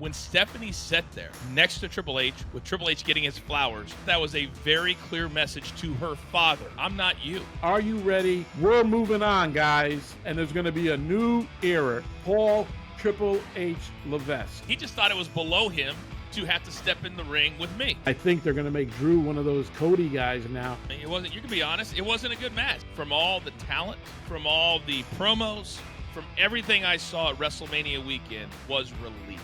When Stephanie sat there next to Triple H, with Triple H getting his flowers, that was a very clear message to her father. I'm not you. Are you ready? We're moving on, guys. And there's going to be a new era. Paul Triple H Levesque. He just thought it was below him to have to step in the ring with me. I think they're going to make Drew one of those Cody guys now. It wasn't, you can be honest, it wasn't a good match. From all the talent, from all the promos, from everything I saw at WrestleMania weekend was relief.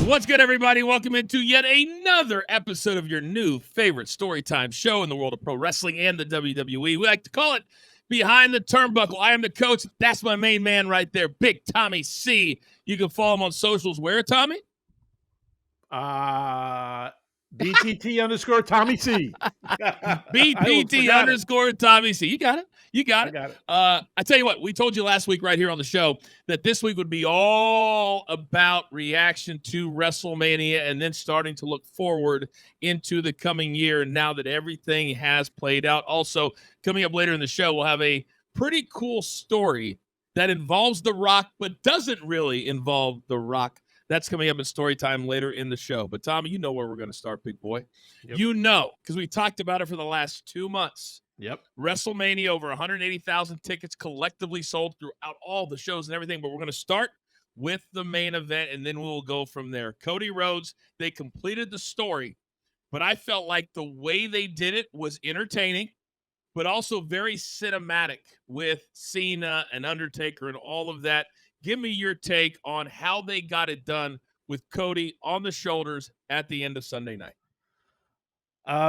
What's good, everybody? Welcome into yet another episode of your new favorite Storytime show in the world of pro wrestling and the WWE. We like to call it Behind the Turnbuckle. I am the coach. That's my main man right there, Big Tommy C. You can follow him on socials. Where, Tommy? BTT underscore Tommy C. BTT underscore Tommy C. You got it. You got it. I got it. I tell you what, we told you last week right here on the show that this week would be all about reaction to WrestleMania and then starting to look forward into the coming year now that everything has played out. Also, coming up later in the show, we'll have a pretty cool story that involves The Rock but doesn't really involve The Rock. That's coming up in story time later in the show. But, Tommy, you know where we're going to start, big boy. Yep. You know, because we talked about it for the last 2 months. Yep. WrestleMania, over 180,000 tickets collectively sold throughout all the shows and everything. But we're going to start with the main event, and then we'll go from there. Cody Rhodes, they completed the story, but I felt like the way they did it was entertaining, but also very cinematic with Cena and Undertaker and all of that. Give me your take on how they got it done with Cody on the shoulders at the end of Sunday night.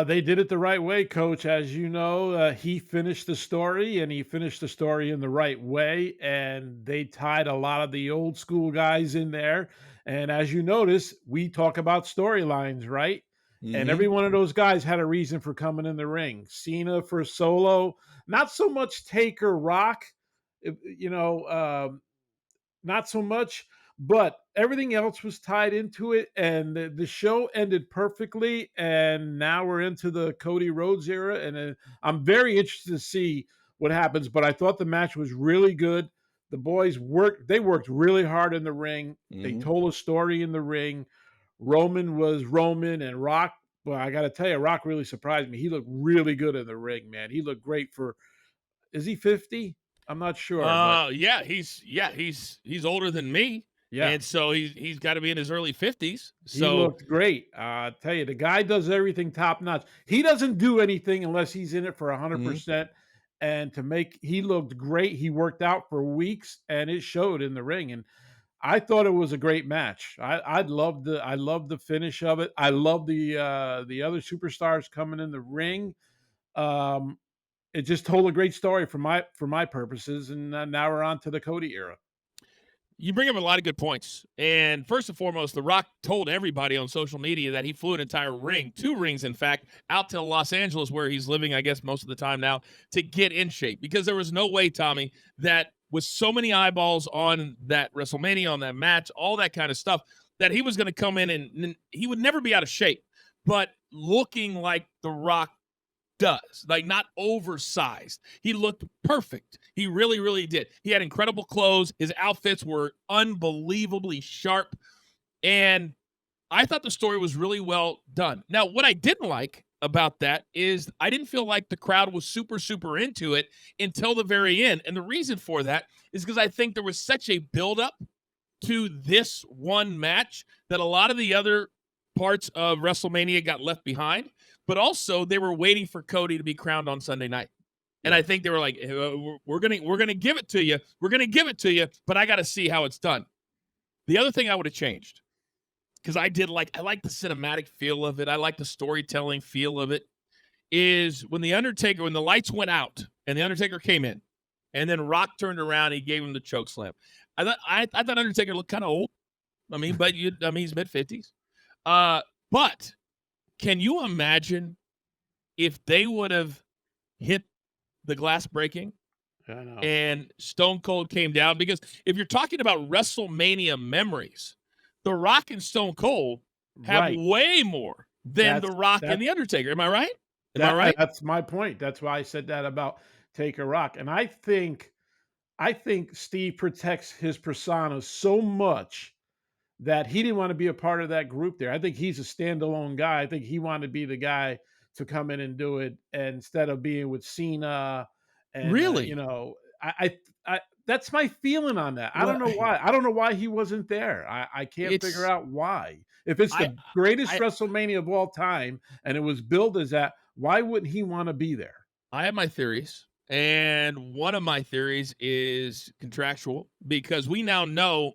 They did it the right way, Coach. As you know, he finished the story, and he finished the story in the right way. And they tied a lot of the old school guys in there. And as you notice, we talk about storylines, right? Mm-hmm. And every one of those guys had a reason for coming in the ring. Cena for Solo, not so much Taker, Rock, not so much, but everything else was tied into it, and the show ended perfectly, and now we're into the Cody Rhodes era, and I'm very interested to see what happens, but I thought the match was really good. The boys worked really hard in the ring. Mm-hmm. They told a story in the ring. Roman was Roman, and Rock, well, I got to tell you, Rock really surprised me. He looked really good in the ring, man. He looked great is he 50? I'm not sure. Yeah, he's older than me. Yeah. And so he's got to be in his early 50s. So he looked great. I tell you, the guy does everything top notch. He doesn't do anything unless he's in it for 100%. Mm-hmm. And he looked great. He worked out for weeks, and it showed in the ring. And I thought it was a great match. I loved the finish of it. I love the other superstars coming in the ring. It just told a great story for my purposes, and now we're on to the Cody era. You bring up a lot of good points. And first and foremost, The Rock told everybody on social media that he flew an entire ring, 2 rings, in fact, out to Los Angeles, where he's living, I guess, most of the time now, to get in shape. Because there was no way, Tommy, that with so many eyeballs on that WrestleMania, on that match, all that kind of stuff, that he was going to come in and he would never be out of shape. But looking like The Rock does, like not oversized. He looked perfect. He really, really did. He had incredible clothes. His outfits were unbelievably sharp. And I thought the story was really well done. Now, what I didn't like about that is I didn't feel like the crowd was super, super into it until the very end. And the reason for that is because I think there was such a buildup to this one match that a lot of the other parts of WrestleMania got left behind. But also, they were waiting for Cody to be crowned on Sunday night. And I think they were like, we're gonna give it to you. We're going to give it to you, but I got to see how it's done. The other thing I would have changed, because I like the cinematic feel of it, I like the storytelling feel of it, is when the lights went out and the Undertaker came in, and then Rock turned around, he gave him the choke slam. I thought Undertaker looked kind of old. I mean, he's mid-50s. But can you imagine if they would have hit the glass breaking and Stone Cold came down? Because if you're talking about WrestleMania memories, The Rock and Stone Cold have way more than The Rock and The Undertaker. Am I right? Am I right? That's my point. That's why I said that about Taker Rock. And I think I think Steve protects his persona so much that he didn't want to be a part of that group there. I think he's a standalone guy. I think he wanted to be the guy to come in and do it, and instead of being with Cena and Really? I that's my feeling on that. I don't Well, know why. I don't know why he wasn't there. I can't figure it's out why. If it's I the greatest I WrestleMania of all time and it was billed as that, why wouldn't he want to be there? I have my theories, and one of my theories is contractual because we now know,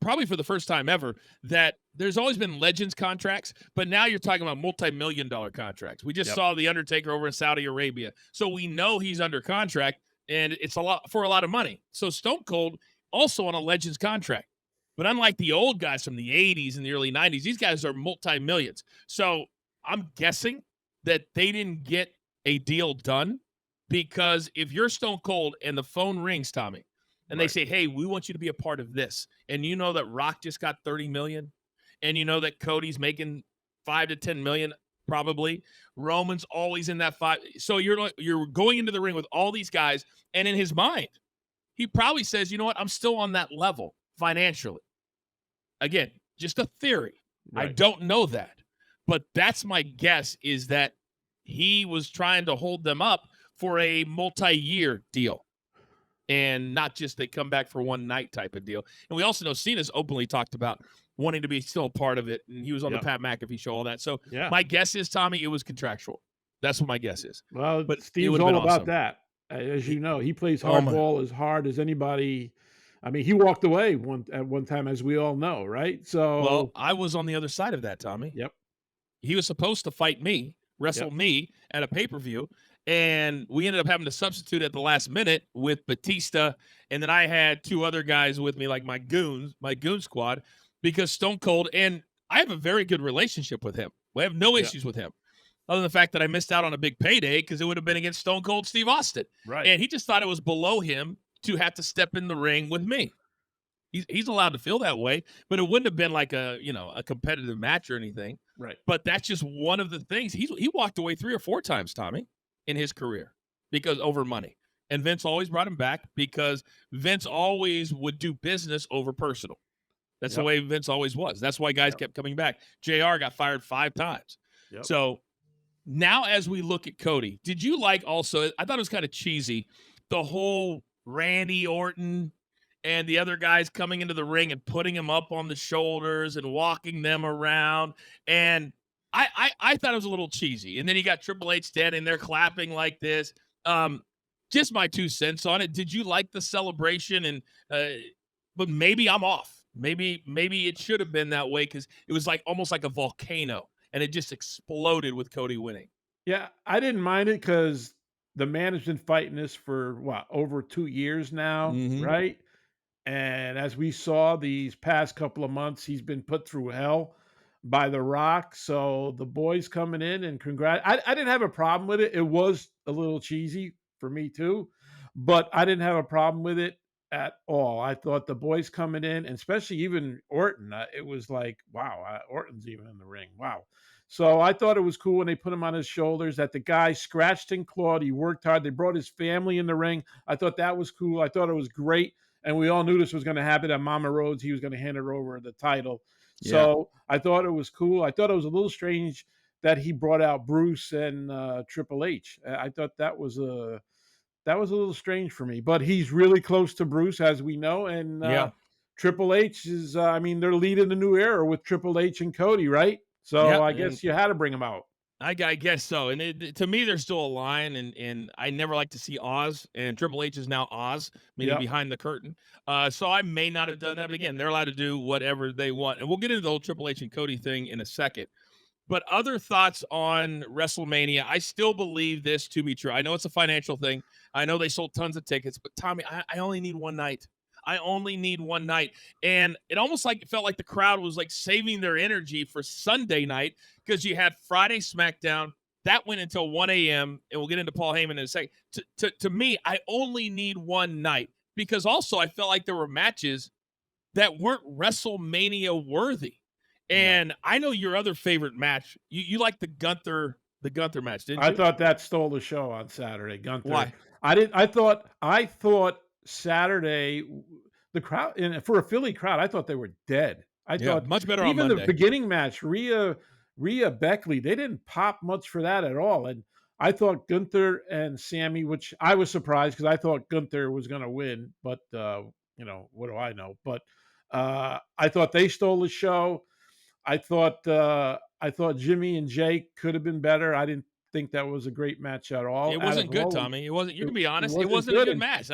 probably for the first time ever, that there's always been Legends contracts, but now you're talking about multi-million-dollar contracts. We just Yep. saw The Undertaker over in Saudi Arabia, so we know he's under contract, and it's a lot of money. So Stone Cold also on a Legends contract, but unlike the old guys from the '80s and the early '90s, these guys are multi-millions. So I'm guessing that they didn't get a deal done because if you're Stone Cold and the phone rings, Tommy, and they Right. say, "Hey, we want you to be a part of this," and you know that Rock just got 30 million, and you know that Cody's making 5 to 10 million probably. Roman's always in that five. So you're going into the ring with all these guys, and in his mind, he probably says, "You know what? I'm still on that level financially." Again, just a theory. I Right. don't know that. But that's my guess is that he was trying to hold them up for a multi-year deal and not just they come back for one night type of deal. And we also know Cena's openly talked about wanting to be still a part of it. And he was on the Yep. Pat McAfee show, all that. So Yeah. my guess is, Tommy, it was contractual. That's what my guess is. Well, But it Steve's would have been all about awesome. that. As He- you know, he plays oh my. hardball as hard as anybody. I mean, he walked away at one time, as we all know, right? Well, So, I was on the other side of that, Tommy. yep, He was supposed to fight me, wrestle yep, me at a pay-per-view, and we ended up having to substitute at the last minute with Batista, and then I had two other guys with me, like my goon squad, because Stone Cold, and I have a very good relationship with him. We have no yep, issues with him, other than the fact that I missed out on a big payday because it would have been against Stone Cold Steve Austin, right. and he just thought it was below him to have to step in the ring with me. He's allowed to feel that way, but it wouldn't have been like a competitive match or anything. Right. But that's just one of the things. He walked away 3 or 4 times, Tommy, in his career because over money. And Vince always brought him back because Vince always would do business over personal. That's the Yep, way Vince always was. That's why guys yep, kept coming back. JR got fired 5 times. yep. So now as we look at Cody, did you like also, I thought it was kind of cheesy, the whole Randy Orton and the other guys coming into the ring and putting him up on the shoulders and walking them around. And I thought it was a little cheesy. And then you got Triple H standing there clapping like this. Just my 2 cents on it. Did you like the celebration? And but maybe I'm off. Maybe it should have been that way because it was like almost like a volcano and it just exploded with Cody winning. Yeah, I didn't mind it because the man has been fighting this for what, over 2 years now, Mm-hmm. right? And as we saw these past couple of months, he's been put through hell by The Rock. So the boys coming in and I didn't have a problem with it. It was a little cheesy for me too, but I didn't have a problem with it at all. I thought the boys coming in, and especially even Orton, it was like, wow, Orton's even in the ring. Wow. So I thought it was cool when they put him on his shoulders, that the guy scratched and clawed. He worked hard. They brought his family in the ring. I thought that was cool. I thought it was great, and we all knew this was going to happen at Mama Rhodes. He was going to hand her over the title. Yeah. So I thought it was cool. I thought it was a little strange that he brought out Bruce and Triple H. I thought that was a little strange for me. But he's really close to Bruce, as we know, and Yeah. Triple H is. I mean, they're leading the new era with Triple H and Cody, right? So Yeah. I And guess you had to bring him out. I guess so. And to me, there's still a line, and I never like to see Oz, and Triple H is now Oz, meaning Yep. behind the curtain. So I may not have done that, but again, they're allowed to do whatever they want. And we'll get into the whole Triple H and Cody thing in a second. But other thoughts on WrestleMania, I still believe this to be true. I know it's a financial thing. I know they sold tons of tickets, but Tommy, I only need one night. I only need one night. And it almost like it felt like the crowd was like saving their energy for Sunday night because you had Friday SmackDown. That went until 1 a.m. And we'll get into Paul Heyman in a second. To me, I only need one night because also I felt like there were matches that weren't WrestleMania worthy. No. And I know your other favorite match. You like the Gunther match, didn't I you? thought that stole the show on Saturday, Gunther. Why? I didn't. I thought Saturday, the crowd, and for a Philly crowd, I thought they were dead. I Yeah, thought much better on even the Monday. beginning match, Rhea Beckley, they didn't pop much for that at all. And I thought Gunther and Sammy, which I was surprised because I thought Gunther was going to win, but what do I know? But I thought they stole the show. I thought Jimmy and Jake could have been better. I didn't think that was a great match at all. It Out of wasn't good, all, Tommy. It wasn't. You it, can be it honest. It wasn't wasn't a good. good And match.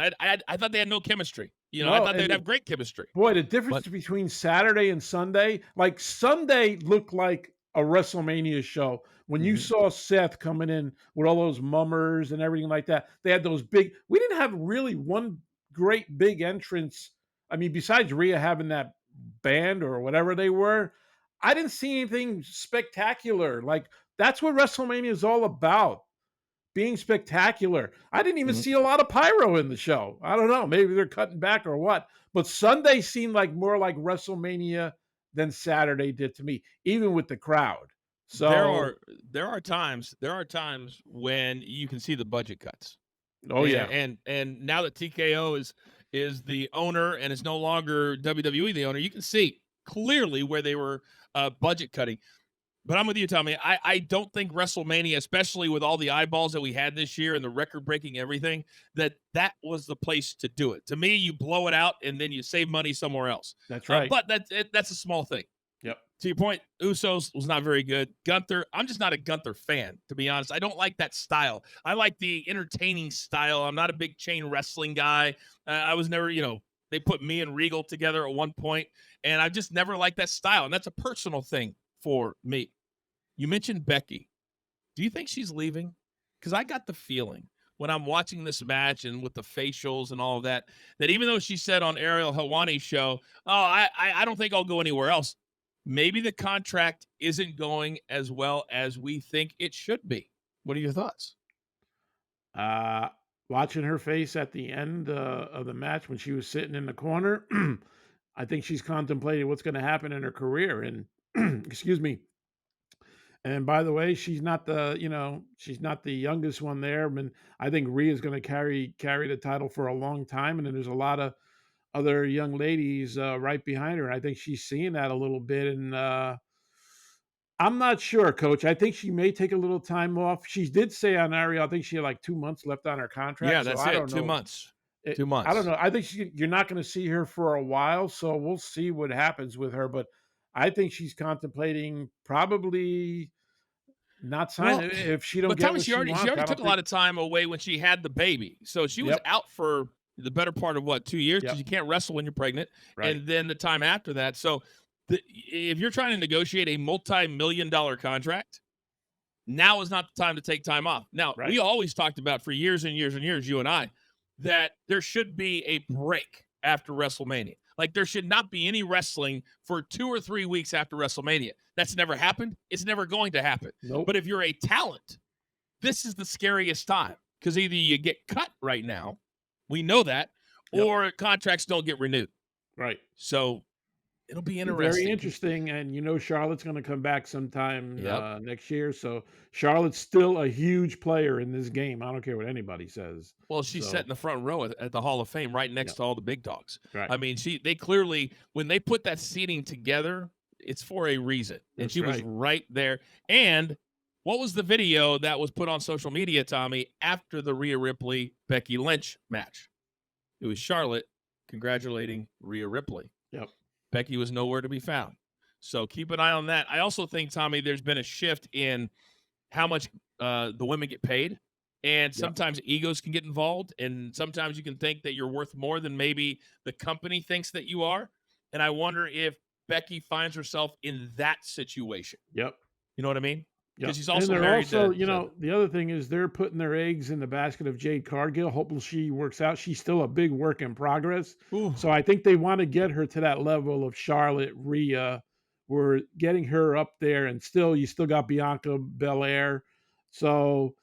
I thought they had no chemistry. I no, thought they'd and have great chemistry. boy, the difference But between Saturday and Sunday, like Sunday looked like a WrestleMania show. When you mhm. saw Seth coming in with all those mummers and everything like that, they had those big. We didn't have really one great big entrance. I mean, besides Rhea having that band or whatever they were, I didn't see anything spectacular. Like that's what WrestleMania is all about, being spectacular. I didn't even Mhm. see a lot of pyro in the show. I don't know. Maybe they're cutting back or what. But Sunday seemed like more like WrestleMania than Saturday did to me, even with the crowd. There So, are there are times when you can see the budget cuts. oh yeah, And now that TKO is the owner and is no longer WWE the owner, you can see clearly where they were budget cutting. But I'm with you, Tommy. I don't think WrestleMania, especially with all the eyeballs that we had this year and the record-breaking everything, that was the place to do it. To me, you blow it out and then you save money somewhere else. that's right. But that's a small thing. Yep. To your point, Usos was not very good. Gunther, I'm just not a Gunther fan, to be honest. I don't like that style. I like the entertaining style. I'm not a big chain wrestling guy. I was never, they put me and Regal together at one point, and I just never liked that style. And that's a personal thing for me. You mentioned Becky. Do you think she's leaving? Because I got the feeling when I'm watching this match and with the facials and all of that, that even though she said on Ariel Helwani's show, "Oh, I don't think I'll go anywhere else," maybe the contract isn't going as well as we think it should be. What are your thoughts? Uh, Watching her face at the end of the match when she was sitting in the corner, I think she's contemplating what's going to happen in her career. And excuse me, and by the way, she's not the youngest one there. I mean, I think Rhea's going to carry the title for a long time, and then there's a lot of other young ladies right behind her. And I think she's seeing that a little bit. And I'm not sure, Coach. I think she may take a little time off. She did say on Ariel, I think she had like 2 months left on her Yeah, contract. So that's I it. don't Two know. months. 2 months. I don't know. I think you're not going to see her for a while, so we'll see what happens with her. But I think she's contemplating probably not Well, signing if she don't but get Tommy, what she she already she wants. already I took don't a think. lot of time away when she had the baby. So she was Yep. out for the better part of 2 years because Yep. you can't wrestle when you're pregnant, Right. and then the time after that. So if you're trying to negotiate a multi-million-dollar contract, now is not the time to take time off. Now, we Right. always talked about for years and years and years, you and I, that there should be a break after WrestleMania. Like there should not be any wrestling for 2 or 3 weeks after WrestleMania. That's never happened. It's never going to happen. Nope. But if you're a talent, this is the scariest time because either you get cut right now, we know that, Yep. or contracts don't get renewed. Right. So it'll be Be very interesting. interesting, and Charlotte's going to come back sometime Yep. next year. So Charlotte's still a huge player in this game. I don't care what anybody says. Well, she's sat So in the front row at the Hall of Fame right next yeah, to all the big dogs. right. I mean, they clearly, when they put that seating together, it's for a reason. And That's she was right. right there. And what was the video that was put on social media, Tommy, after the Rhea Ripley Becky Lynch match? It was Charlotte congratulating Rhea Ripley. Yep. Becky was nowhere to be found. So keep an eye on that. I also think, Tommy, there's been a shift in how much the women get paid. And Yep. sometimes egos can get involved. And sometimes you can think that you're worth more than maybe the company thinks that you are. And I wonder if Becky finds herself in that situation. Yep. You know what I mean? Yep. Because she's And also they're married also, to the other thing is they're putting their eggs in the basket of Jade Cargill. Hopefully she works out. She's still a big work in progress. Ooh. So I think they want to get her to that level of Charlotte, Rhea. We're getting her up there, and you still got Bianca Belair. So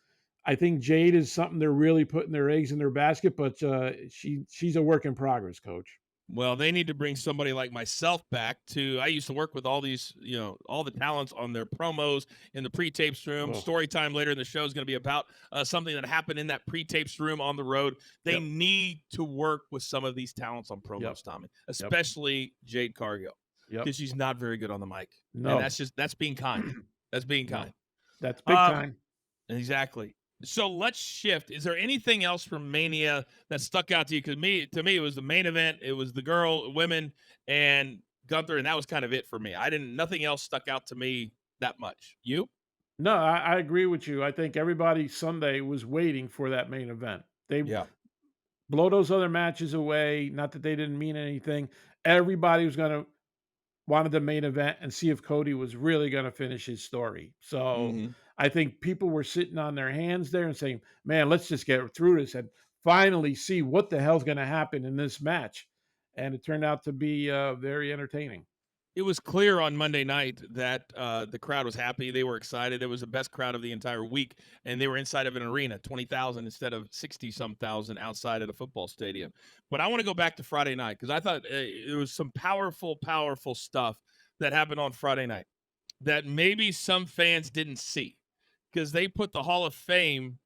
I think Jade is something they're really putting their eggs in their basket, but she's a work in progress, Coach. Well, they need to bring somebody like myself back I used to work with all these, all the talents on their promos in the pre-tapes room. Oh, Story time later in the show is going to be about something that happened in that pre-tapes room on the road. They yep, need to work with some of these talents on yep, promos, Tommy, yep, especially Jade Cargill, yep. because she's not very good on the mic. And No, that's being kind. That's being no, kind. that's big Um, time. exactly. So let's shift. Is there anything else from Mania that stuck out to you? Because to me, it was the main event. It was the women, and Gunther, and that was kind of it for me. Nothing else stuck out to me that much. You? No, I agree with you. I think everybody Sunday was waiting for that main event. They Yeah. blow those other matches away. Not that they didn't mean anything. Everybody was going to wanted the main event and see if Cody was really going to finish his story. So Mm-hmm. I think people were sitting on their hands there and saying, "Man, let's just get through this and finally see what the hell's going to happen in this match." And it turned out to be very entertaining. It was clear on Monday night that the crowd was happy. They were excited. It was the best crowd of the entire week, and they were inside of an arena, 20,000 instead of 60-some thousand outside at a football stadium. But I want to go back to Friday night because I thought there was some powerful, powerful stuff that happened on Friday night that maybe some fans didn't see because they put the Hall of Fame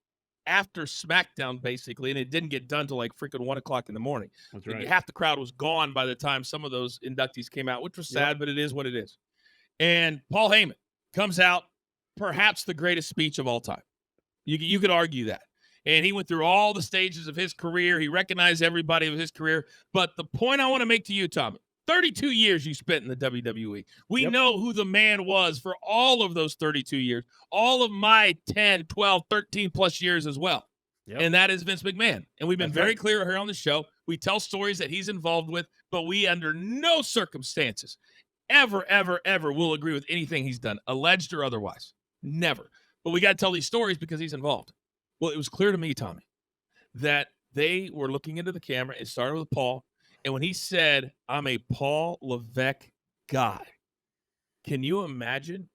after SmackDown, basically, and it didn't get done till like freaking 1:00 in the morning. That's right. Half the crowd was gone by the time some of those inductees came out, which was sad, Yep. but it is what it is. And Paul Heyman comes out, perhaps the greatest speech of all time. You could argue that. And he went through all the stages of his career. He recognized everybody of his career. But the point I want to make to you, Tommy, 32 years you spent in the WWE. We Yep. know who the man was for all of those 32 years, all of my 10, 12, 13 plus years as well. Yep. And that is Vince McMahon. And we've been That's very right. clear here on the show. We tell stories that he's involved with, but we under no circumstances ever, ever, ever will agree with anything he's done, alleged or otherwise. Never. But we got to tell these stories because he's involved. Well, it was clear to me, Tommy, that they were looking into the camera. It started with Paul. And when he said, "I'm a Paul Levesque guy," can you imagine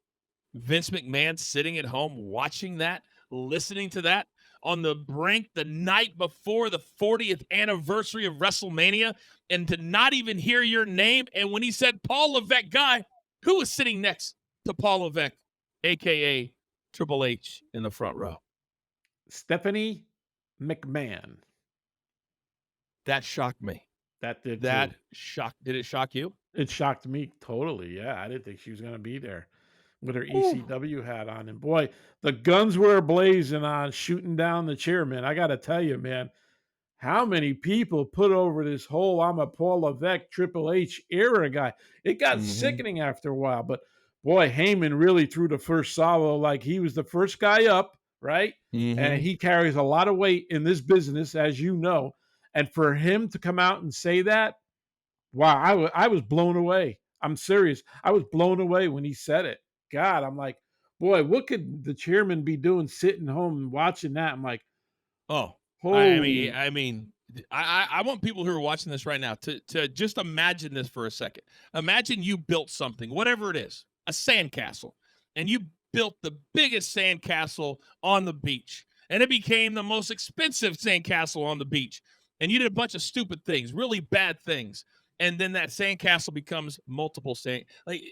Vince McMahon sitting at home watching that, listening to that on the brink the night before the 40th anniversary of WrestleMania and to not even hear your name? And when he said Paul Levesque guy, who was sitting next to Paul Levesque, a.k.a. Triple H, in the front row? Stephanie McMahon. That shocked me. That did That too. did it shock you? It shocked me totally. Yeah, I didn't think she was going to be there with her Ooh. ECW hat on. And boy, the guns were blazing on, shooting down the chairman. I got to tell you, man, how many people put over this whole "I'm a Paul Levesque Triple H era" guy? It got sickening after a while, but boy, Heyman really threw the first salvo like he was the first guy up, right? And he carries a lot of weight in this business, as you know. And for him to come out and say that, wow, I was blown away. I'm serious. I was blown away when he said it. God, I'm like, boy, what could the chairman be doing sitting home and watching that? I'm like, Oh, holy. I want people who are watching this right now to just imagine this for a second. Imagine you built something, whatever it is, a sandcastle, and you built the biggest sandcastle on the beach, and it became the most expensive sandcastle on the beach, and you did a bunch of stupid things, really bad things, and then that sandcastle becomes multiple sand. Like,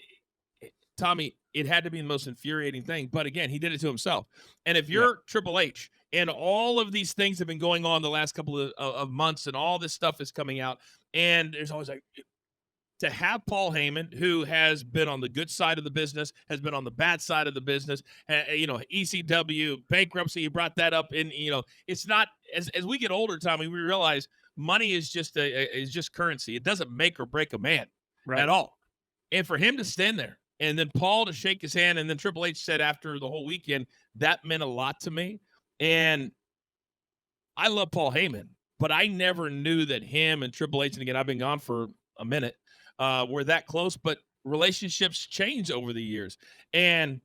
Tommy, it had to be the most infuriating thing. But again, he did it to himself. And if Yeah. you're Triple H and all of these things have been going on the last couple of months and all this stuff is coming out, and there's always like to have Paul Heyman, who has been on the good side of the business, has been on the bad side of the business, ECW, bankruptcy, you brought that up. And, it's not, as we get older, Tommy, we realize money is just is just currency. It doesn't make or break a man at all. And for him to stand there, and then Paul to shake his hand, and then Triple H said after the whole weekend, that meant a lot to me. And I love Paul Heyman, but I never knew that him and Triple H, and again, I've been gone for a minute, were that close, but relationships change over the years. And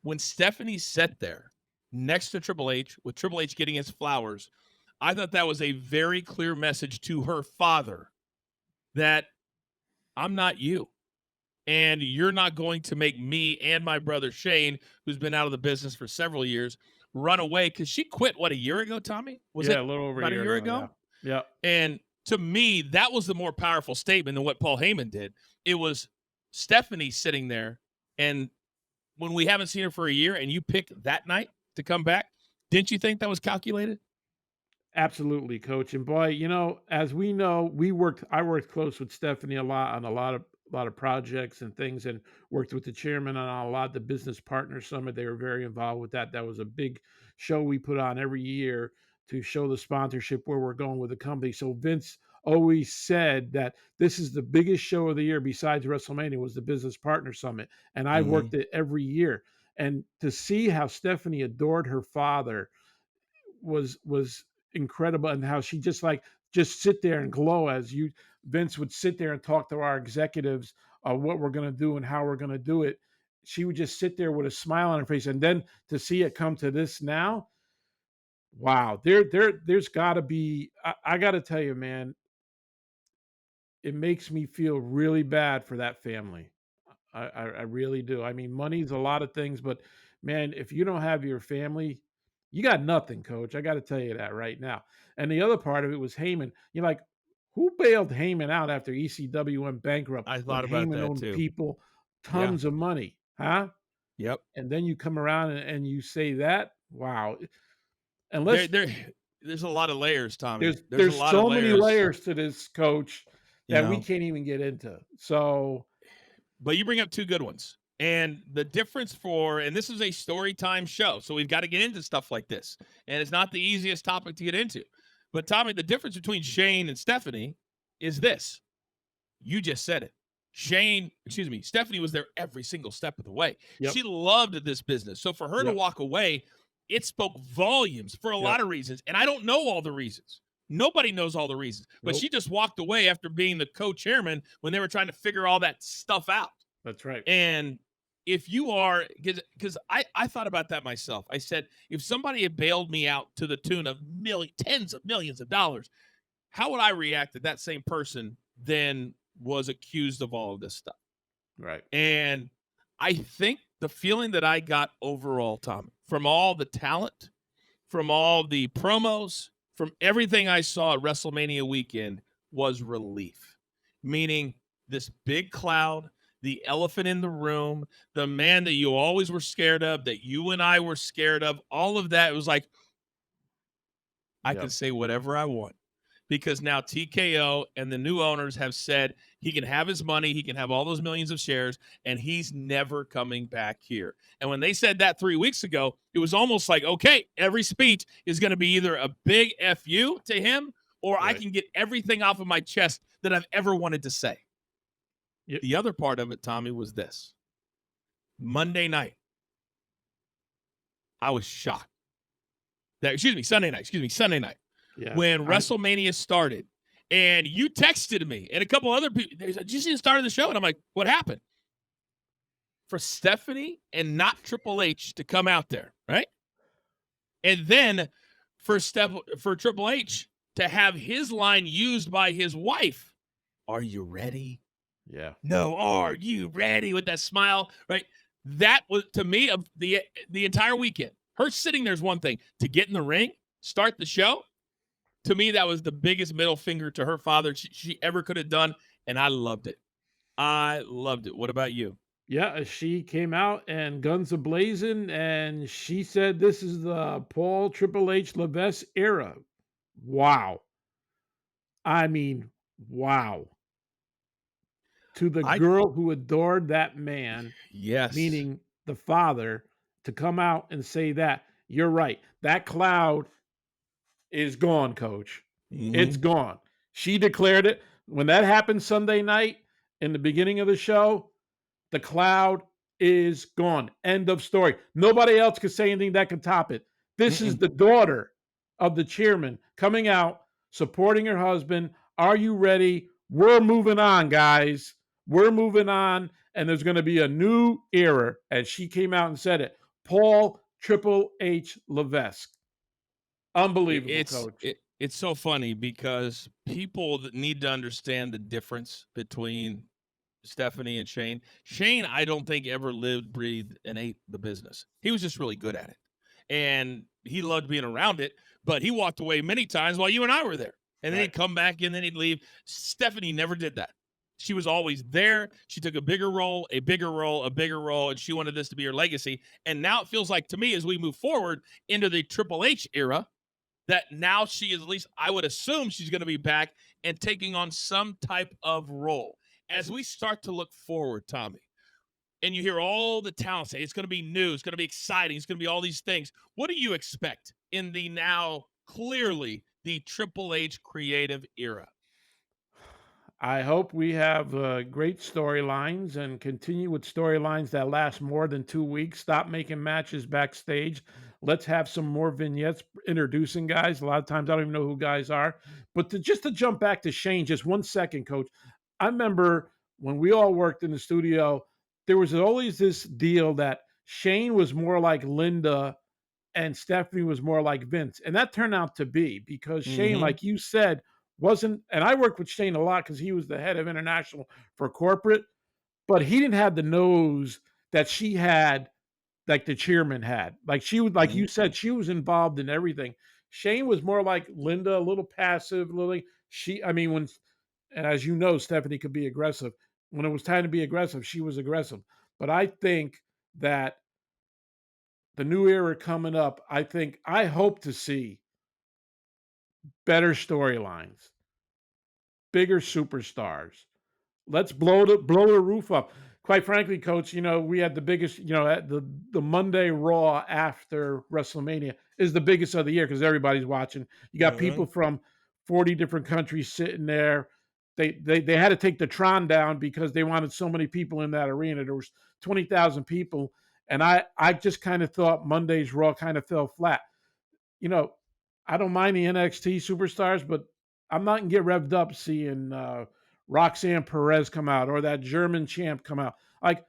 when Stephanie sat there next to Triple H, with Triple H getting his flowers, I thought that was a very clear message to her father that I'm not you. And you're not going to make me and my brother Shane, who's been out of the business for several years, run away. Because she quit, a year ago, Tommy? Was it a little over about a year ago? Yeah. And to me, that was the more powerful statement than what Paul Heyman did. It was Stephanie sitting there, and when we haven't seen her for a year and you pick that night to come back, didn't you think that was calculated? Absolutely, coach. And boy, as we know, I worked close with Stephanie a lot on a lot of projects and things, and worked with the chairman on a lot of the business partner summit. They were very involved with that. That was a big show we put on every year to show the sponsorship where we're going with the company. So Vince always said that this is the biggest show of the year besides WrestleMania was the business partner summit. And I Mm-hmm. worked it every year. And to see how Stephanie adored her father was incredible, and how she just sit there and glow as Vince would sit there and talk to our executives of what we're going to do and how we're going to do it. She would just sit there with a smile on her face, and then to see it come to this now, wow, there's got to be. I got to tell you, man, it makes me feel really bad for that family. I really do. I mean, money's a lot of things, but man, if you don't have your family, you got nothing, coach. I got to tell you that right now. And the other part of it was Heyman. You're like, who bailed Heyman out after ECW went bankrupt I when thought about Heyman that owned too. people Yeah. tons of money? Huh? Yep. And then you come around and you say that? Wow. There, Unless there, there's a lot of layers, Tommy. there's There's a there's lot of so many layers, layers to this, coach, you that we know. can't even get into. So, But you bring up two good ones. And the difference and this is a story time show, so we've got to get into stuff like this. And it's not the easiest topic to get into. But Tommy, the difference between Shane and Stephanie is this. You just said it. Stephanie was there every single step of the way. yep, She loved this business. So for her to yep, walk away, it spoke volumes for a yep. lot of reasons. And I don't know all the reasons. Nobody knows all the reasons. But Nope. she just walked away after being the co-chairman when they were trying to figure all that stuff out. That's right. And if you are, because I thought about that myself. I said, if somebody had bailed me out to the tune of tens of millions of dollars, how would I react if that same person then was accused of all of this stuff? Right. And I think the feeling that I got overall, Tommy, from all the talent, from all the promos, from everything I saw at WrestleMania weekend was relief. Meaning this big cloud, the elephant in the room, the man that you always were scared of, that you and I were scared of, all of that, it was like, I Yep. can say whatever I want. Because now TKO and the new owners have said he can have his money, he can have all those millions of shares, and he's never coming back here. And when they said that 3 weeks ago, it was almost like, okay, every speech is going to be either a big FU to him, or I Right. can get everything off of my chest that I've ever wanted to say. Yep. The other part of it, Tommy, was this. Monday night, I was shocked. Sunday night. Yeah. When WrestleMania started, and you texted me and a couple other people. They said, "Did you see the start of the show?" And I'm like, "What happened?" For Stephanie and not Triple H to come out there, right? And then for Triple H to have his line used by his wife. Are you ready? Yeah. No, are you ready? With that smile, right? That was, to me, of the entire weekend. Her sitting there is one thing. To get in the ring, start the show, to me, that was the biggest middle finger to her father she ever could have done, and I loved it. I loved it. What about you? Yeah, she came out and guns a blazing, and she said this is the Paul Triple H Levesque era. Wow. I mean, wow. To the I girl who adored that man, Yes. meaning the father, to come out and say that, you're right. That cloud is gone, coach. It's Mhm. gone. She declared it. When that happened Sunday night in the beginning of the show, the cloud is gone. End of story. Nobody else could say anything that could top it. This is Mm-mm. the daughter of the chairman coming out, supporting her husband. Are you ready? We're moving on, guys. We're moving on, and there's going to be a new era. And she came out and said it. Paul Triple H Levesque. Unbelievable, coach. It's so funny because people that need to understand the difference between Stephanie and Shane. Shane, I don't think ever lived, breathed, and ate the business. He was just really good at it. And he loved being around it, but he walked away many times while you and I were there. and then he'd come back and then he'd leave. Stephanie never did that. She was always there. She took a bigger role, a bigger role, a bigger role, and she wanted this to be her legacy. And now it feels like, to me, as we move forward into the Triple H era, that now she is, at least I would assume she's going to be back and taking on some type of role. As we start to look forward, Tommy, and you hear all the talent say it's going to be new, it's going to be exciting, it's going to be all these things. What do you expect in the now clearly the Triple H creative era? I hope we have great storylines and continue with storylines that last more than 2 weeks. Stop making matches backstage. Let's have some more vignettes introducing guys. A lot of times I don't even know who guys are. But just to jump back to Shane, just 1 second, Coach. I remember when we all worked in the studio, there was always this deal that Shane was more like Linda and Stephanie was more like Vince. And that turned out to be because Shane, like you said, wasn't, and I worked with Shane a lot because he was the head of international for corporate, but he didn't have the nose that she had, like the chairman had. Like she was, like you said, she was involved in everything. Shane was more like Linda, a little passive, Lily. I mean, and as you know, Stephanie could be aggressive. When it was time to be aggressive, she was aggressive. But I think that the new era coming up, I hope to see better storylines, bigger superstars. Let's blow the roof up. Quite frankly, Coach, we had the biggest, at the Monday Raw after WrestleMania is the biggest of the year because everybody's watching. You got people from 40 different countries sitting there. They had to take the Tron down because they wanted so many people in that arena. There was 20,000 people, and I just kind of thought Monday's Raw kind of fell flat. I don't mind the NXT superstars, but I'm not going to get revved up seeing Roxanne Perez come out or that German champ come out. Like,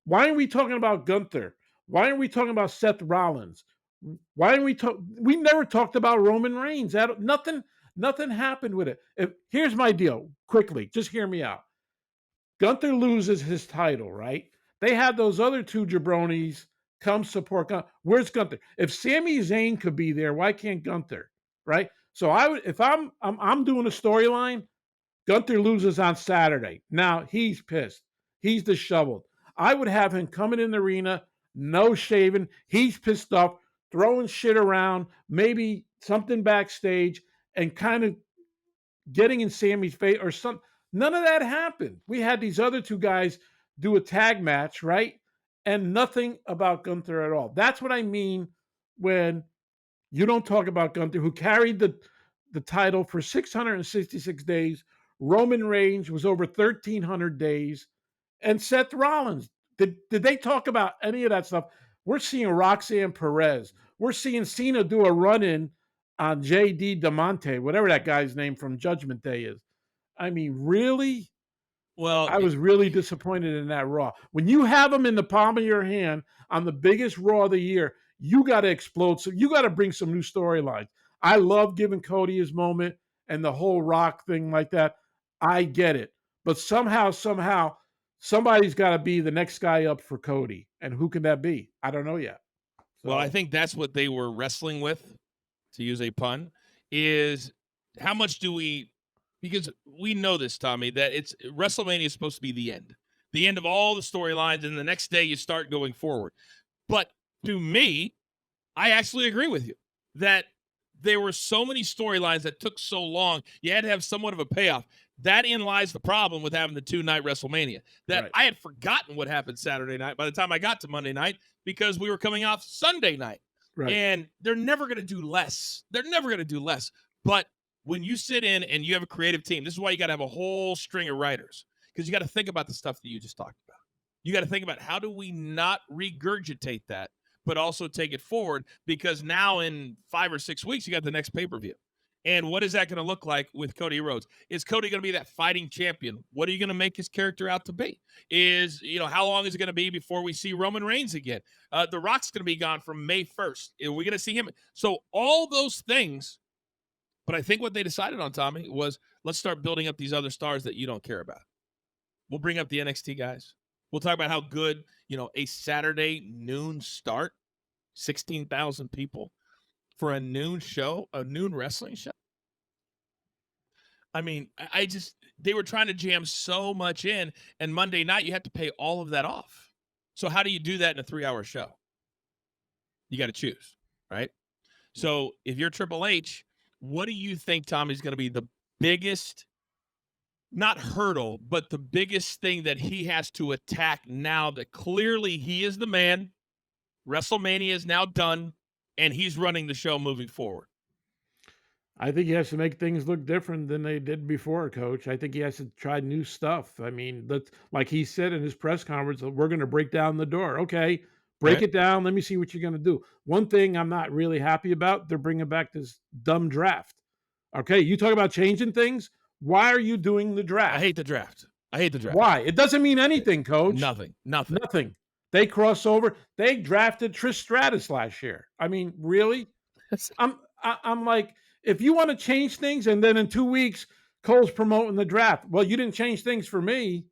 why aren't we talking about Gunther? Why aren't we talking about Seth Rollins? Why aren't we never talked about Roman Reigns. Nothing happened with it. Here's my deal, quickly, just hear me out. Gunther loses his title, right? They had those other two jabronis come support Gunther. Where's Gunther? If Sami Zayn could be there, why can't Gunther? Right? So if I'm doing a storyline, Gunther loses on Saturday. Now he's pissed. He's disheveled. I would have him coming in the arena, no shaving. He's pissed off, throwing shit around, maybe something backstage, and kind of getting in Sammy's face or something. None of that happened. We had these other two guys do a tag match, right? And nothing about Gunther at all. That's what I mean when you don't talk about Gunther, who carried the title for 666 days. Roman Reigns was over 1,300 days. And Seth Rollins. Did they talk about any of that stuff? We're seeing Roxanne Perez. We're seeing Cena do a run-in on J.D. Diamante, whatever that guy's name from Judgment Day is. I mean, really? Well, I was really disappointed in that Raw. When you have them in the palm of your hand on the biggest Raw of the year, you got to explode. So you got to bring some new storylines. I love giving Cody his moment and the whole Rock thing like that. I get it. But somehow, somebody's got to be the next guy up for Cody. And who can that be? I don't know yet. So, well, I think that's what they were wrestling with, to use a pun, is how much do we, because we know this, Tommy, that it's WrestleMania is supposed to be the end of all the storylines, and the next day you start going forward. But to me, I actually agree with you that there were so many storylines that took so long, you had to have somewhat of a payoff. That in lies the problem with having the 2-night WrestleMania. That I had forgotten what happened Saturday night by the time I got to Monday night because we were coming off Sunday night. Right. And they're never going to do less. They're never going to do less. But when you sit in and you have a creative team, this is why you got to have a whole string of writers, because you got to think about the stuff that you just talked about. You got to think about how do we not regurgitate that, but also take it forward, because now in 5 or 6 weeks, you got the next pay-per-view. And what is that going to look like with Cody Rhodes? Is Cody going to be that fighting champion? What are you going to make his character out to be? How long is it going to be before we see Roman Reigns again? The Rock's going to be gone from May 1st. Are we going to see him? So all those things, but I think what they decided on, Tommy, was let's start building up these other stars that you don't care about. We'll bring up the NXT guys. We'll talk about how good, a Saturday noon start, 16,000 people for a noon show, a noon wrestling show. I mean, I just they were trying to jam so much in, and Monday night you have to pay all of that off. So how do you do that in a 3-hour show? You got to choose, right? So if you're Triple H, what do you think, Tom, is going to be the biggest, not hurdle, but the biggest thing that he has to attack now that clearly he is the man? WrestleMania is now done, and he's running the show moving forward. I think he has to make things look different than they did before, Coach. I think he has to try new stuff. I mean, like he said in his press conference, we're going to break down the door. Okay, break it down. Let me see what you're going to do. One thing I'm not really happy about, they're bringing back this dumb draft. Okay, you talk about changing things. Why are you doing the draft? I hate the draft. Why? It doesn't mean anything, Coach. Nothing. They cross over. They drafted Trish Stratus last year. I mean, really? I'm like, if you want to change things, and then in 2 weeks, Cole's promoting the draft. Well, you didn't change things for me.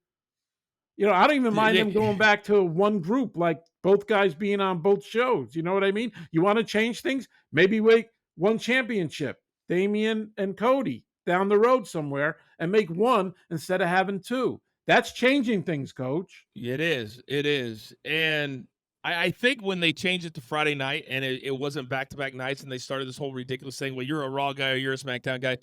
You know, I don't even mind them going back to one group, like both guys being on both shows. You know what I mean? You want to change things? Maybe wait one championship, Damian and Cody, down the road somewhere, and make one instead of having two. That's changing things, Coach. It is. And I think when they changed it to Friday night and it wasn't back-to-back nights and they started this whole ridiculous thing, well, you're a Raw guy or you're a SmackDown guy.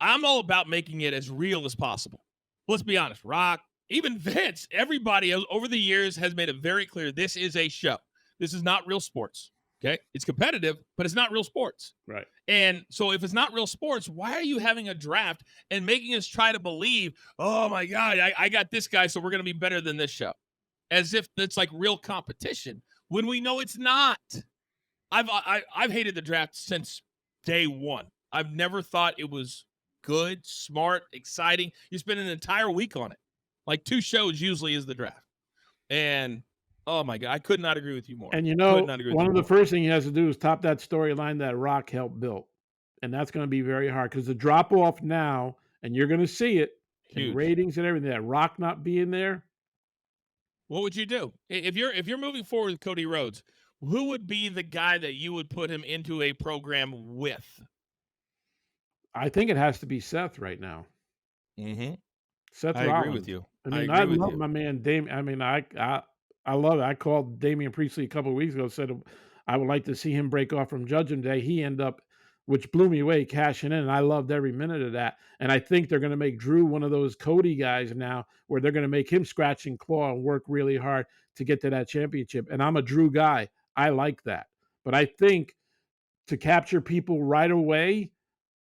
I'm all about making it as real as possible. Let's be honest. Rock, even Vince, everybody over the years has made it very clear this is a show. This is not real sports. Okay? It's competitive, but it's not real sports. Right. And so if it's not real sports, why are you having a draft and making us try to believe, oh, my God, I got this guy, so we're going to be better than this show? As if it's like real competition when we know it's not. I've hated the draft since day one. I've never thought it was good, smart, exciting. You spend an entire week on it. Like 2 shows usually is the draft. And oh my God, I could not agree with you more. And you know, one of the first thing he has to do is top that storyline that Rock helped build. And that's going to be very hard because the drop off now, and you're going to see it in ratings and everything, that Rock not being there. What would you do? If you're moving forward with Cody Rhodes, who would be the guy that you would put him into a program with? I think it has to be Seth right now. Mm-hmm. Seth I Rollins. agree with you. I mean, I love my man Damian. I mean, I love it. I called Damian Priestley a couple of weeks ago, said I would like to see him break off from Judgment Day. He ended up, which blew me away, cashing in, and I loved every minute of that. And I think they're going to make Drew one of those Cody guys now, where they're going to make him scratch and claw and work really hard to get to that championship. And I'm a Drew guy. I like that. But I think to capture people right away,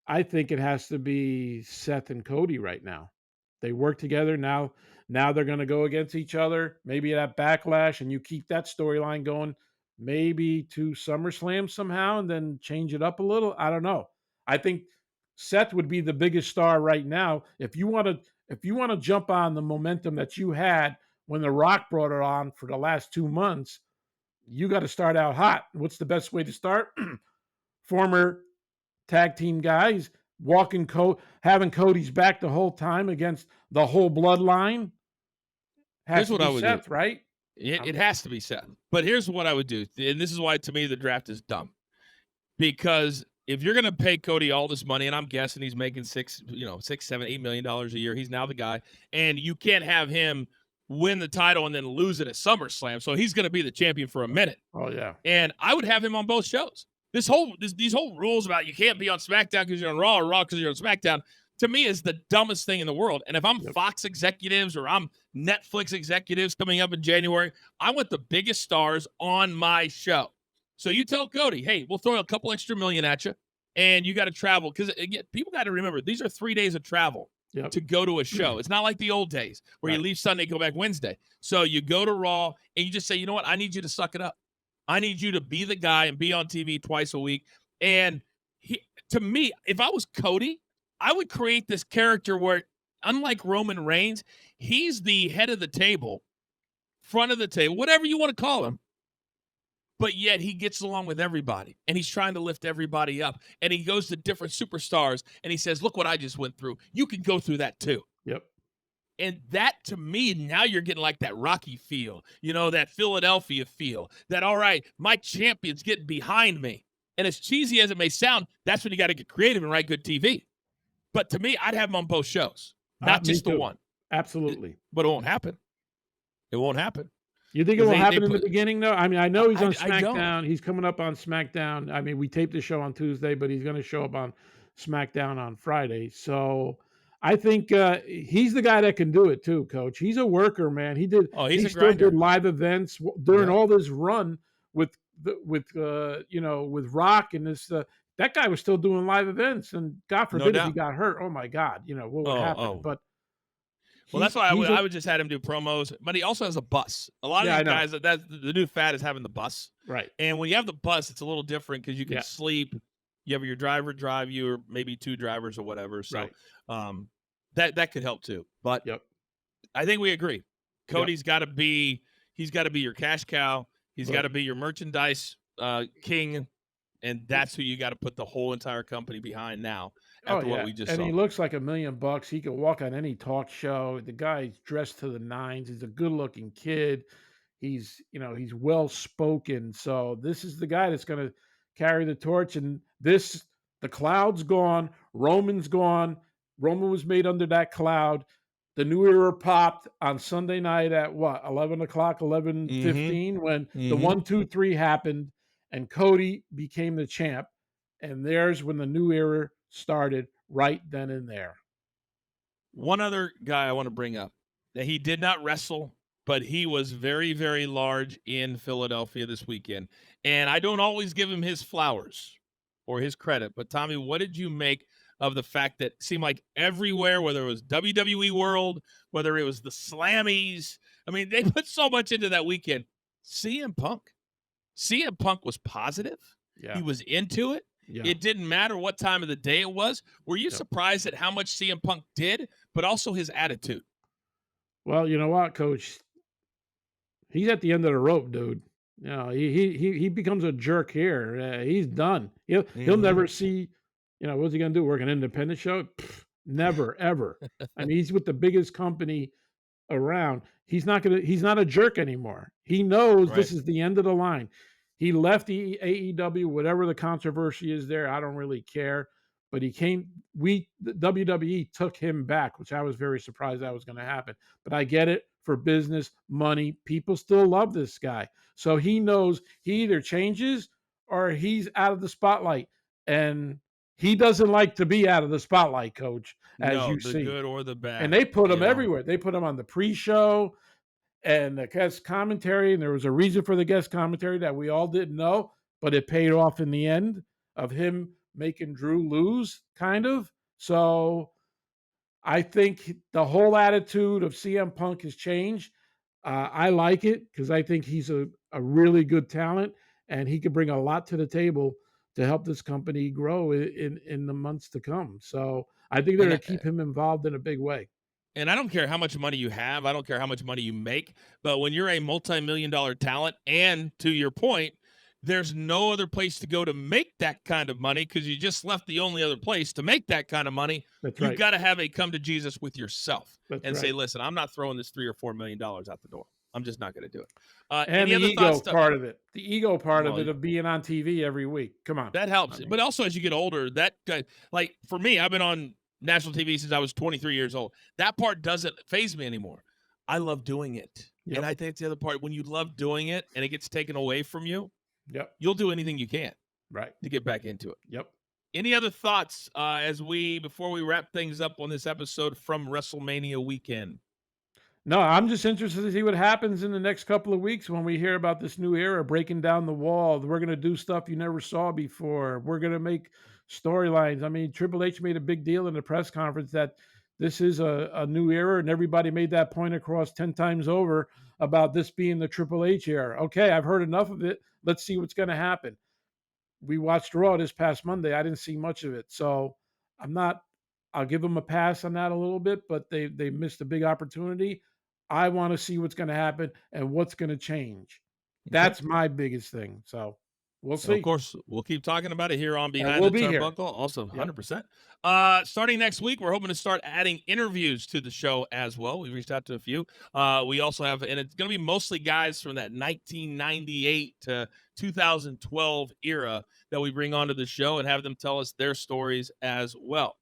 I think it has to be Seth and Cody right now. They work together now. Now they're going to go against each other. Maybe that backlash, and you keep that storyline going. Maybe to SummerSlam somehow, and then change it up a little. I don't know. I think Seth would be the biggest star right now. If you want to jump on the momentum that you had when The Rock brought it on for the last 2 months, you got to start out hot. What's the best way to start? Former tag team guys having Cody's back the whole time against the whole bloodline. Here's what I would Seth, do. Right? It has to be Seth. But here's what I would do, and this is why to me the draft is dumb. Because if you're going to pay Cody all this money, and I'm guessing he's making $6, $7, $8 million a year, he's now the guy, and you can't have him win the title and then lose it at SummerSlam. So he's going to be the champion for a minute. Oh yeah. And I would have him on both shows. These whole rules about you can't be on SmackDown because you're on Raw or Raw because you're on SmackDown, to me is the dumbest thing in the world. And if I'm Fox executives or I'm Netflix executives coming up in January, I want the biggest stars on my show. So you tell Cody, hey, we'll throw a couple extra million at you, and you got to travel. Because again, people got to remember, these are 3 days of travel to go to a show. It's not like the old days where you leave Sunday, go back Wednesday. So you go to Raw, and you just say, you know what, I need you to suck it up. I need you to be the guy and be on TV twice a week. And to me, if I was Cody, I would create this character where, unlike Roman Reigns, he's the head of the table, front of the table, whatever you want to call him. But yet he gets along with everybody, and he's trying to lift everybody up. And he goes to different superstars, and he says, look what I just went through. You can go through that too. Yep. And that, to me, now you're getting like that Rocky feel, that Philadelphia feel, that, all right, my champion's getting behind me. And as cheesy as it may sound, that's when you got to get creative and write good TV. But to me, I'd have him on both shows, not just the one. Absolutely. But it won't happen. It won't happen. You think it will happen in the put beginning, though? I mean, I know he's on I don't. SmackDown. He's coming up on SmackDown. I mean, we taped the show on Tuesday, but he's going to show up on SmackDown on Friday. So I think he's the guy that can do it too, Coach. He's a worker, man. He He's a still grinder. did live events during Yeah. all this run with with Rock and this. That guy was still doing live events, and God No forbid if he doubt. got hurt. Oh my God, what would happen? But Well, that's why I would just had him do promos. But he also has a bus. A lot of Yeah, I these know. guys, that's the new fad is having the bus. right. And when you have the bus, it's a little different because you can Yeah. sleep. You have your driver drive you, or maybe two drivers or whatever. So Right. that could help too. But Yep. I think we agree. Cody's got to be. He's got to be your cash cow. He's got to be your merchandise king, and that's who you got to put the whole entire company behind now. After what we just saw. And he looks like $1 million. He could walk on any talk show. The guy's dressed to the nines. He's a good-looking kid. He's well spoken. So this is the guy that's going to carry the torch. And the cloud's gone. Roman's gone. Roman was made under that cloud. The new era popped on Sunday night at 11 o'clock, 11:15, when the 1, 2, 3 happened, and Cody became the champ. And there's when the new era started, right then and there. One other guy I want to bring up that he did not wrestle, but he was very, very large in Philadelphia this weekend. And I don't always give him his flowers or his credit, but Tommy, what did you make of the fact that it seemed like everywhere, whether it was WWE World, whether it was the Slammies, I mean, they put so much into that weekend. CM Punk was positive. Yeah. He was into it. Yeah. It didn't matter what time of the day it was. Were you surprised at how much CM Punk did, but also his attitude? Well, you know what, Coach? He's at the end of the rope, dude. He becomes a jerk here. He's done. He'll never see. What's he gonna do? Work an independent show? Pfft, never, ever. I mean, he's with the biggest company around. He's not a jerk anymore. He knows this is the end of the line. He left the AEW, whatever the controversy is there. I don't really care. But the WWE took him back, which I was very surprised that was going to happen. But I get it, for business, money. People still love this guy. So he knows he either changes or he's out of the spotlight. And he doesn't like to be out of the spotlight, Coach, as you see. The good or the bad. And they put him everywhere. They put him on the pre-show and the guest commentary, and there was a reason for the guest commentary that we all didn't know, but it paid off in the end of him making Drew lose, kind of. So I think the whole attitude of CM Punk has changed. I like it because I think he's a really good talent, and he could bring a lot to the table to help this company grow in the months to come. So I think they're going to keep him involved in a big way. And I don't care how much money you have. I don't care how much money you make. But when you're a multi-million-dollar talent, and to your point, there's no other place to go to make that kind of money because you just left the only other place to make that kind of money. You've got to have a come to Jesus with yourself say, listen, I'm not throwing this $3 or $4 million out the door. I'm just not going to do it. And the ego part of it. The ego part of it of being on TV every week. Come on. That helps. But also as you get older, like for me, I've been on national TV since I was 23 years old. That part doesn't faze me anymore. I love doing it. Yep. And I think it's the other part. When you love doing it and it gets taken away from you, you'll do anything you can to get back into it. Yep. Any other thoughts before we wrap things up on this episode from WrestleMania weekend? No, I'm just interested to see what happens in the next couple of weeks when we hear about this new era breaking down the wall. We're going to do stuff you never saw before. We're going to make storylines. I mean, Triple H made a big deal in the press conference that this is a new era, and everybody made that point across 10 times over about this being the Triple H era. Okay, I've heard enough of it. Let's see what's going to happen. We watched Raw this past Monday. I didn't see much of it. So I'll give them a pass on that a little bit, but they missed a big opportunity. I want to see what's going to happen and what's going to change. That's my biggest thing. So we'll see. Of course, we'll keep talking about it here on Behind the Turnbuckle. Also, 100%. Starting next week, we're hoping to start adding interviews to the show as well. We've reached out to a few. We also have, and it's going to be mostly guys from that 1998 to 2012 era that we bring onto the show and have them tell us their stories as well.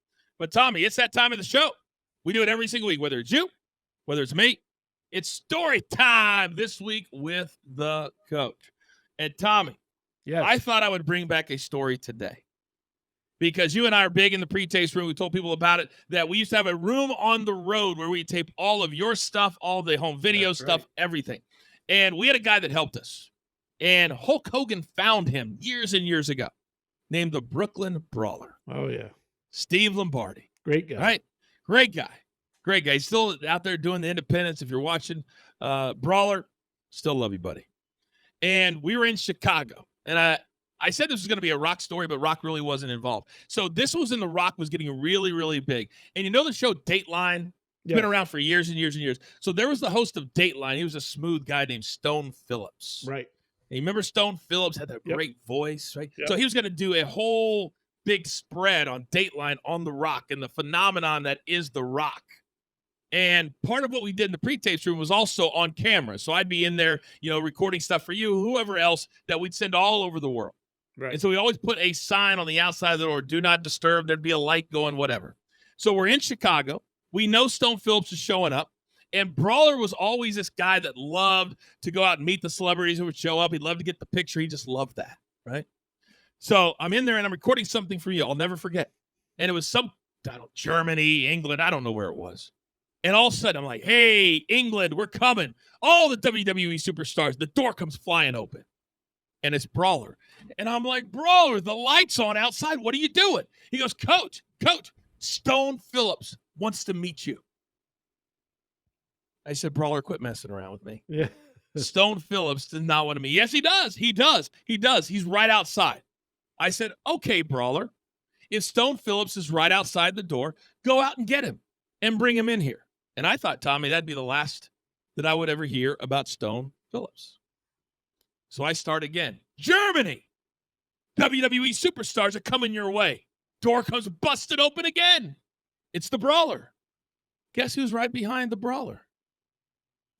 But Tommy, it's that time of the show. We do it every single week, whether it's you, whether it's me. It's story time this week with the coach. And Tommy, Yes. I thought I would bring back a story today because you and I are big in the pre-taste room. We told people about it, that we used to have a room on the road where we tape all of your stuff, all the home video stuff, everything. And we had a guy that helped us. And Hulk Hogan found him years and years ago, named the Brooklyn Brawler. Oh, yeah. Steve Lombardi. Great guy. Right? Great guy. Great guy. He's still out there doing the independents. If you're watching Brawler, still love you, buddy. And we were in Chicago. And I said this was going to be a Rock story, but Rock really wasn't involved. So this was in the Rock was getting really, really big. And you know the show Dateline? It's been around for years and years and years. So there was the host of Dateline. He was a smooth guy named Stone Phillips. Right. And you remember Stone Phillips had that great voice, right? Yep. So he was going to do a whole big spread on Dateline on The Rock and the phenomenon that is The Rock. And part of what we did in the pre-tapes room was also on camera. So I'd be in there, recording stuff for you, whoever else that we'd send all over the world. Right. And so we always put a sign on the outside of the door, do not disturb. There'd be a light going, whatever. So we're in Chicago. We know Stone Phillips is showing up. And Brawler was always this guy that loved to go out and meet the celebrities who would show up. He'd love to get the picture. He just loved that, right? So I'm in there and I'm recording something for you. I'll never forget. And it was Germany, England. I don't know where it was. And all of a sudden, I'm like, hey, England, we're coming. All the WWE superstars. The door comes flying open. And it's Brawler. And I'm like, Brawler, the light's on outside. What are you doing? He goes, Coach, Stone Phillips wants to meet you. I said, Brawler, quit messing around with me. Yeah. Stone Phillips does not want to meet. Yes, he does. He does. He's right outside. I said, okay, Brawler, if Stone Phillips is right outside the door, go out and get him and bring him in here. And I thought, Tommy, that'd be the last that I would ever hear about Stone Phillips. So I start again. Germany, WWE superstars are coming your way. Door comes busted open again. It's the Brawler. Guess who's right behind the Brawler?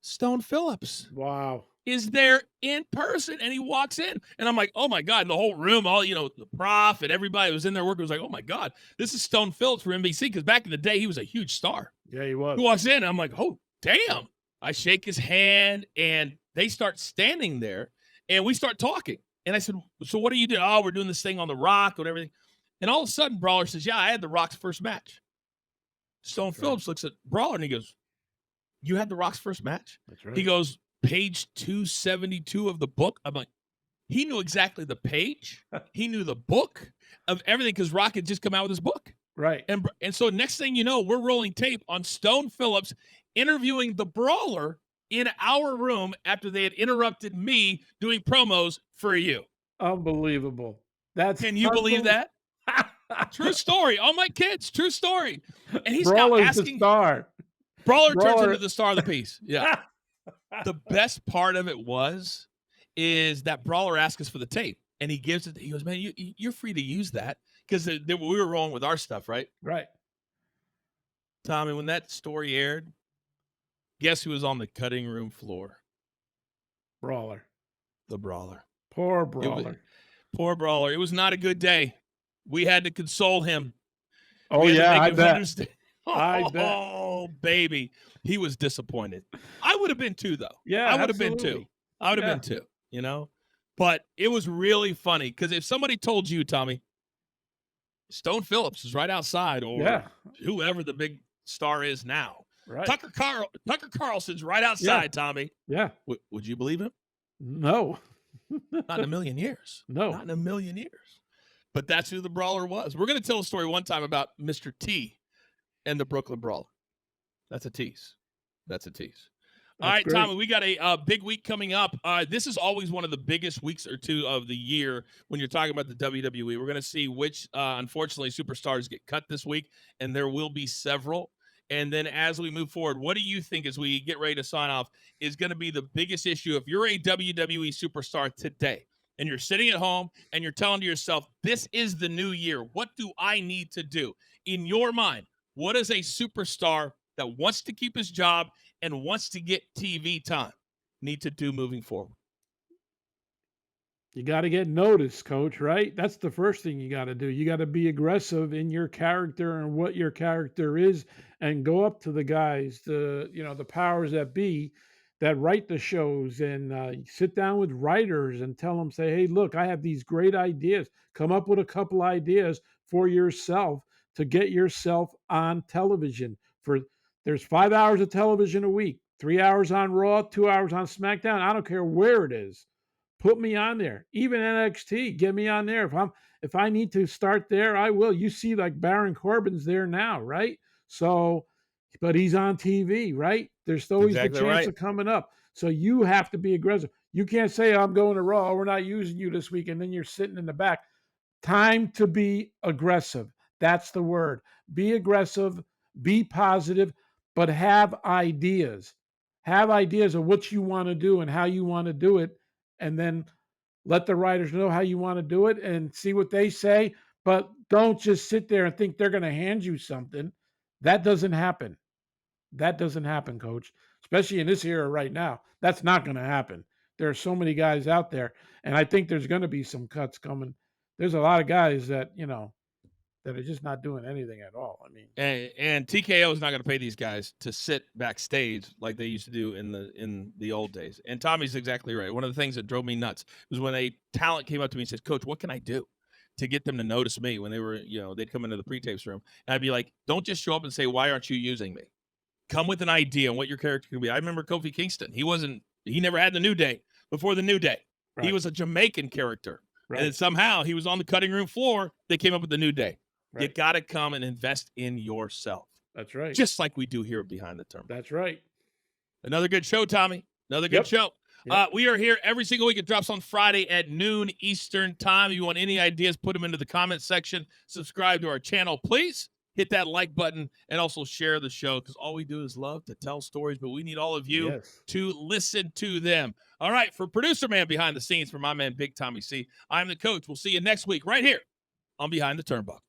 Stone Phillips. Wow. Is there in person, and he walks in, and I'm like, oh my God, and the whole room, all, the prof and everybody was in there working was like, oh my God, this is Stone Phillips for NBC, because back in the day, he was a huge star. Yeah, he was. He walks in, and I'm like, oh, damn. I shake his hand, and they start standing there, and we start talking. And I said, so what are you doing? Oh, we're doing this thing on The Rock and everything. And all of a sudden, Brawler says, yeah, I had The Rock's first match. Stone Phillips looks at Brawler, and he goes, you had The Rock's first match? That's right. He goes, page 272 of the book. I'm like, he knew exactly the page. He knew the book of everything because Rock had just come out with his book. Right. And so next thing you know, we're rolling tape on Stone Phillips interviewing the Brawler in our room after they had interrupted me doing promos for you. Unbelievable. Can you believe that? True story. All my kids, true story. And he's Brawler's now asking. The star. Brawler turns into the star of the piece. Yeah. The best part of it is that Brawler asked us for the tape, and he gives it. He goes, man, you're free to use that because we were rolling with our stuff, right? Right. Tommy, when that story aired, guess who was on the cutting room floor? Brawler. The Brawler. Poor Brawler. Poor Brawler. It was not a good day. We had to console him. Oh, yeah, I bet. I bet. Oh, baby. He was disappointed. I would have been too, though. Yeah, I would have been too. I would have been too, But it was really funny because if somebody told you, Tommy, Stone Phillips is right outside or whoever the big star is now. Right. Tucker Carlson's right outside, Tommy. Yeah. Would you believe him? No. Not in a million years. No. Not in a million years. But that's who the Brawler was. We're going to tell a story one time about Mr. T and the Brooklyn Brawler. That's a tease. All right, great. Tommy, we got a big week coming up. This is always one of the biggest weeks or two of the year when you're talking about the WWE. We're going to see which, unfortunately, superstars get cut this week, and there will be several. And then as we move forward, what do you think as we get ready to sign off is going to be the biggest issue if you're a WWE superstar today and you're sitting at home and you're telling to yourself, this is the new year. What do I need to do? In your mind, what is a superstar that wants to keep his job and wants to get TV time need to do moving forward? You got to get noticed, coach, right? That's the first thing you got to do. You got to be aggressive in your character and what your character is and go up to the guys, the powers that be that write the shows and sit down with writers and tell them, say, hey, look, I have these great ideas. Come up with a couple ideas for yourself to get yourself on television. There's 5 hours of television a week, 3 hours on Raw, 2 hours on SmackDown. I don't care where it is. Put me on there. Even NXT, get me on there. If I need to start there, I will. You see, like Baron Corbin's there now, right? So, but he's on TV, right? There's always the Exactly chance right. of coming up. So you have to be aggressive. You can't say, I'm going to Raw. We're not using you this week. And then you're sitting in the back. Time to be aggressive. That's the word. Be aggressive, be positive, but have ideas. Have ideas of what you want to do and how you want to do it. And then let the writers know how you want to do it and see what they say. But don't just sit there and think they're going to hand you something. That doesn't happen. That doesn't happen, coach, especially in this era right now. That's not going to happen. There are so many guys out there, and I think there's going to be some cuts coming. There's a lot of guys that, that are just not doing anything at all. I mean, And TKO is not going to pay these guys to sit backstage like they used to do in the old days. And Tommy's exactly right. One of the things that drove me nuts was when a talent came up to me and says, Coach, what can I do to get them to notice me when they were, they'd come into the pre-tapes room. And I'd be like, don't just show up and say, why aren't you using me? Come with an idea on what your character could be. I remember Kofi Kingston. He never had the New Day before the New Day. Right. He was a Jamaican character. Right. And then somehow he was on the cutting room floor. They came up with the New Day. Right. You got to come and invest in yourself. That's right. Just like we do here behind the Turnbuckle. That's right. Another good show, Tommy. Another good show. Yep. We are here every single week. It drops on Friday at noon Eastern time. If you want any ideas, put them into the comment section. Subscribe to our channel, please. Hit that like button and also share the show because all we do is love to tell stories, but we need all of you to listen to them. All right, for producer man behind the scenes, for my man Big Tommy C, I'm the coach. We'll see you next week right here on Behind the Turnbuckle.